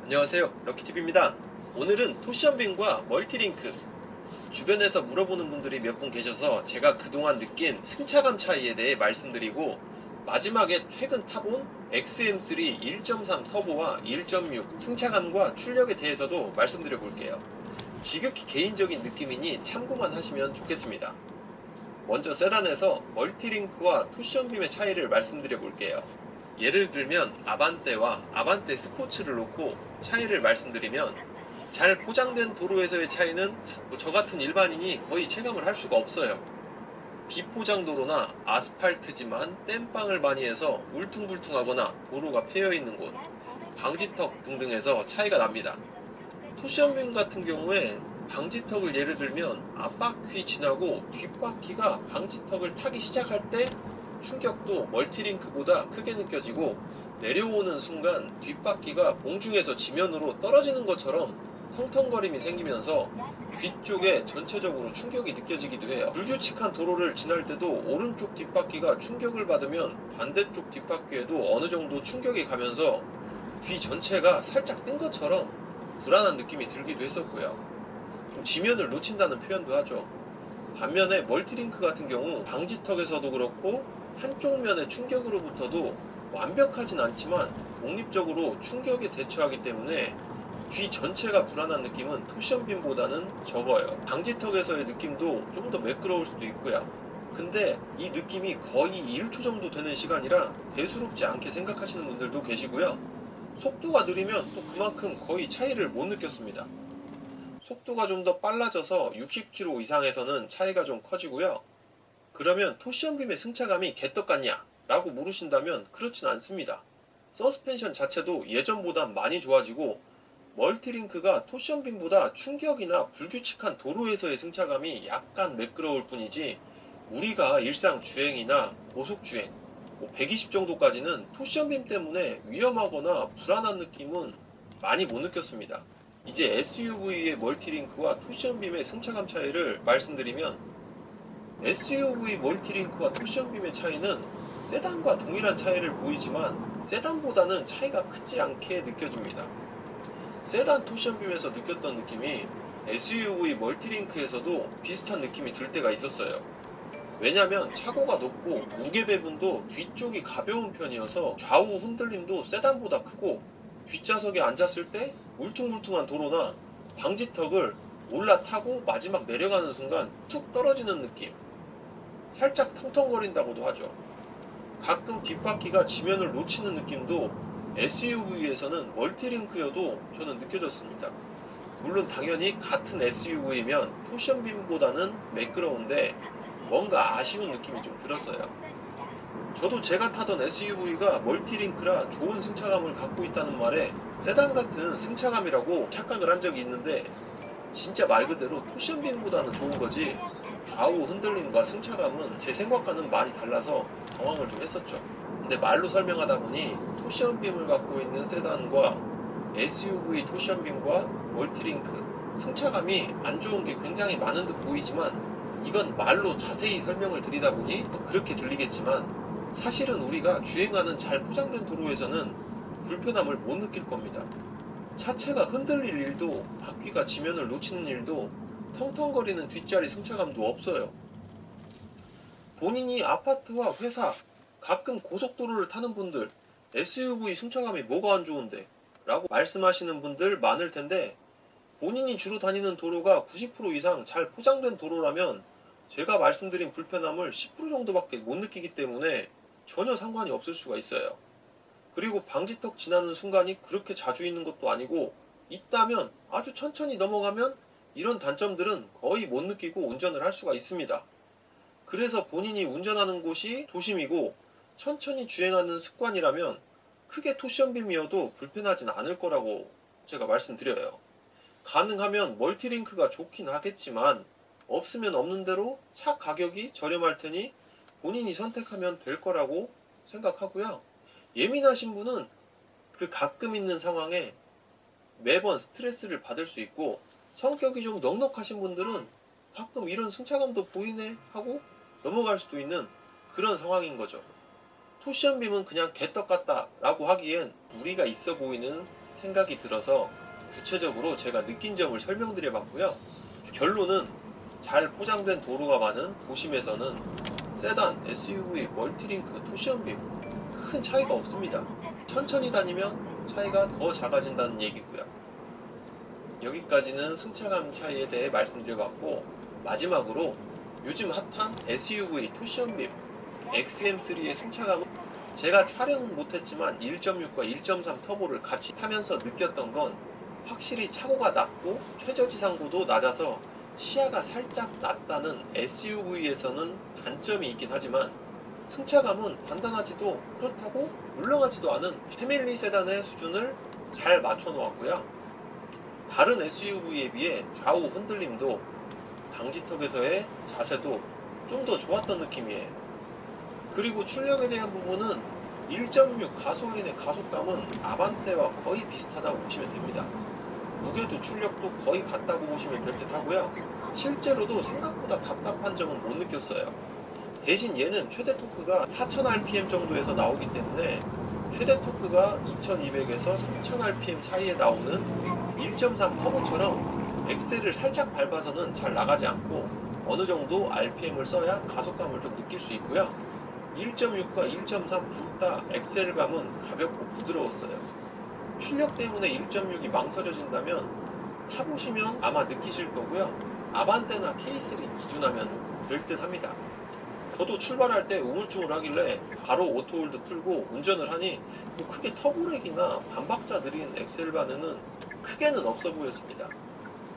안녕하세요, 럭키TV입니다. 오늘은 토시언빈과 멀티링크, 주변에서 물어보는 분들이 몇 분 계셔서 제가 그동안 느낀 승차감 차이에 대해 말씀드리고, 마지막에 최근 타본 XM3 1.3 터보와 1.6 승차감과 출력에 대해서도 말씀드려 볼게요. 지극히 개인적인 느낌이니 참고만 하시면 좋겠습니다. 먼저 세단에서 멀티링크와 토시언빔의 차이를 말씀드려 볼게요. 예를 들면 아반떼와 아반떼 스포츠를 놓고 차이를 말씀드리면, 잘 포장된 도로에서의 차이는 저 같은 일반인이 거의 체감을 할 수가 없어요. 비포장 도로나 아스팔트지만 땜빵을 많이 해서 울퉁불퉁하거나 도로가 패여있는 곳, 방지턱 등등에서 차이가 납니다. 토시언빔 같은 경우에 방지턱을 예를 들면 앞바퀴 지나고 뒷바퀴가 방지턱을 타기 시작할 때 충격도 멀티링크보다 크게 느껴지고, 내려오는 순간 뒷바퀴가 공중에서 지면으로 떨어지는 것처럼 텅텅거림이 생기면서 뒤쪽에 전체적으로 충격이 느껴지기도 해요. 불규칙한 도로를 지날 때도 오른쪽 뒷바퀴가 충격을 받으면 반대쪽 뒷바퀴에도 어느 정도 충격이 가면서 뒤 전체가 살짝 뜬 것처럼 불안한 느낌이 들기도 했었고요. 좀 지면을 놓친다는 표현도 하죠. 반면에 멀티링크 같은 경우 방지턱에서도 그렇고 한쪽 면의 충격으로부터도 완벽하진 않지만 독립적으로 충격에 대처하기 때문에 뒤 전체가 불안한 느낌은 토시언빔보다는 적어요. 방지턱에서의 느낌도 좀 더 매끄러울 수도 있고요. 근데 이 느낌이 거의 1초 정도 되는 시간이라 대수롭지 않게 생각하시는 분들도 계시고요. 속도가 느리면 또 그만큼 거의 차이를 못 느꼈습니다. 속도가 좀 더 빨라져서 60km 이상에서는 차이가 좀 커지고요. 그러면 토시언빔의 승차감이 개떡 같냐? 라고 물으신다면 그렇진 않습니다. 서스펜션 자체도 예전보다 많이 좋아지고, 멀티링크가 토시언빔보다 충격이나 불규칙한 도로에서의 승차감이 약간 매끄러울 뿐이지, 우리가 일상 주행이나 고속주행 120 정도까지는 토시언빔 때문에 위험하거나 불안한 느낌은 많이 못 느꼈습니다. 이제 SUV의 멀티링크와 토시언빔의 승차감 차이를 말씀드리면, SUV 멀티링크와 토시언빔의 차이는 세단과 동일한 차이를 보이지만 세단보다는 차이가 크지 않게 느껴집니다. 세단 토시언빔에서 느꼈던 느낌이 SUV 멀티링크에서도 비슷한 느낌이 들 때가 있었어요. 왜냐면 차고가 높고 무게 배분도 뒤쪽이 가벼운 편이어서 좌우 흔들림도 세단보다 크고, 뒷좌석에 앉았을 때 울퉁불퉁한 도로나 방지턱을 올라타고 마지막 내려가는 순간 툭 떨어지는 느낌, 살짝 텅텅거린다고도 하죠. 가끔 뒷바퀴가 지면을 놓치는 느낌도 SUV에서는 멀티링크여도 저는 느껴졌습니다. 물론 당연히 같은 SUV면 토시언빔보다는 매끄러운데 뭔가 아쉬운 느낌이 좀 들었어요. 저도 제가 타던 SUV가 멀티링크라 좋은 승차감을 갖고 있다는 말에 세단 같은 승차감이라고 착각을 한 적이 있는데, 진짜 말 그대로 토시언빔보다는 좋은 거지, 좌우 흔들림과 승차감은 제 생각과는 많이 달라서 당황을 좀 했었죠. 근데 말로 설명하다 보니 토시언빔을 갖고 있는 세단과 SUV 토시언빔과 멀티링크 승차감이 안 좋은 게 굉장히 많은 듯 보이지만, 이건 말로 자세히 설명을 드리다 보니 또 그렇게 들리겠지만, 사실은 우리가 주행하는 잘 포장된 도로에서는 불편함을 못 느낄 겁니다. 차체가 흔들릴 일도, 바퀴가 지면을 놓치는 일도, 텅텅거리는 뒷자리 승차감도 없어요. 본인이 아파트와 회사, 가끔 고속도로를 타는 분들, SUV 승차감이 뭐가 안 좋은데? 라고 말씀하시는 분들 많을 텐데, 본인이 주로 다니는 도로가 90% 이상 잘 포장된 도로라면 제가 말씀드린 불편함을 10% 정도밖에 못 느끼기 때문에 전혀 상관이 없을 수가 있어요. 그리고 방지턱 지나는 순간이 그렇게 자주 있는 것도 아니고, 있다면 아주 천천히 넘어가면 이런 단점들은 거의 못 느끼고 운전을 할 수가 있습니다. 그래서 본인이 운전하는 곳이 도심이고 천천히 주행하는 습관이라면 크게 토시언빔이어도 불편하진 않을 거라고 제가 말씀드려요. 가능하면 멀티링크가 좋긴 하겠지만, 없으면 없는 대로 차 가격이 저렴할 테니 본인이 선택하면 될 거라고 생각하고요. 예민하신 분은 그 가끔 있는 상황에 매번 스트레스를 받을 수 있고, 성격이 좀 넉넉하신 분들은 가끔 이런 승차감도 보이네 하고 넘어갈 수도 있는 그런 상황인 거죠. 토시언빔은 그냥 개떡 같다 라고 하기엔 무리가 있어 보이는 생각이 들어서 구체적으로 제가 느낀 점을 설명드려 봤고요. 결론은 잘 포장된 도로가 많은 도심에서는 세단, SUV, 멀티링크, 토시언빔 큰 차이가 없습니다. 천천히 다니면 차이가 더 작아진다는 얘기고요. 여기까지는 승차감 차이에 대해 말씀드려봤고, 마지막으로 요즘 핫한 SUV 토시언빔 XM3의 승차감은 제가 촬영은 못했지만 1.6과 1.3 터보를 같이 타면서 느꼈던 건 확실히 차고가 낮고 최저지상고도 낮아서 시야가 살짝 낮다는 SUV에서는 단점이 있긴 하지만, 승차감은 단단하지도 그렇다고 물렁하지도 않은 패밀리 세단의 수준을 잘 맞춰 놓았고요. 다른 SUV에 비해 좌우 흔들림도 방지턱에서의 자세도 좀 더 좋았던 느낌이에요. 그리고 출력에 대한 부분은 1.6 가솔린의 가속감은 아반떼와 거의 비슷하다고 보시면 됩니다. 무게도 출력도 거의 같다고 보시면 될 듯 하고요. 실제로도 생각보다 답답한 점은 못 느꼈어요. 대신 얘는 최대 토크가 4000rpm 정도에서 나오기 때문에 최대 토크가 2200에서 3000rpm 사이에 나오는 1.3 터보처럼 엑셀을 살짝 밟아서는 잘 나가지 않고 어느 정도 RPM을 써야 가속감을 좀 느낄 수 있고요. 1.6과 1.3 둘 다 엑셀감은 가볍고 부드러웠어요. 출력 때문에 1.6이 망설여진다면 타보시면 아마 느끼실 거고요. 아반떼나 K3 기준하면 될 듯 합니다. 저도 출발할 때 우물쭈물 하길래 바로 오토홀드 풀고 운전을 하니 뭐 크게 터보렉이나 반박자 느린 엑셀 반응은 크게는 없어 보였습니다.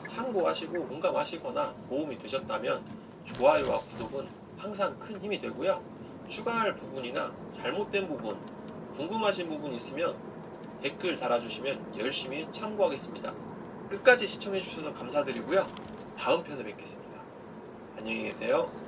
참고하시고 공감하시거나 도움이 되셨다면 좋아요와 구독은 항상 큰 힘이 되고요. 추가할 부분이나 잘못된 부분, 궁금하신 부분 있으면 댓글 달아주시면 열심히 참고하겠습니다. 끝까지 시청해주셔서 감사드리고요. 다음 편에 뵙겠습니다. 안녕히 계세요.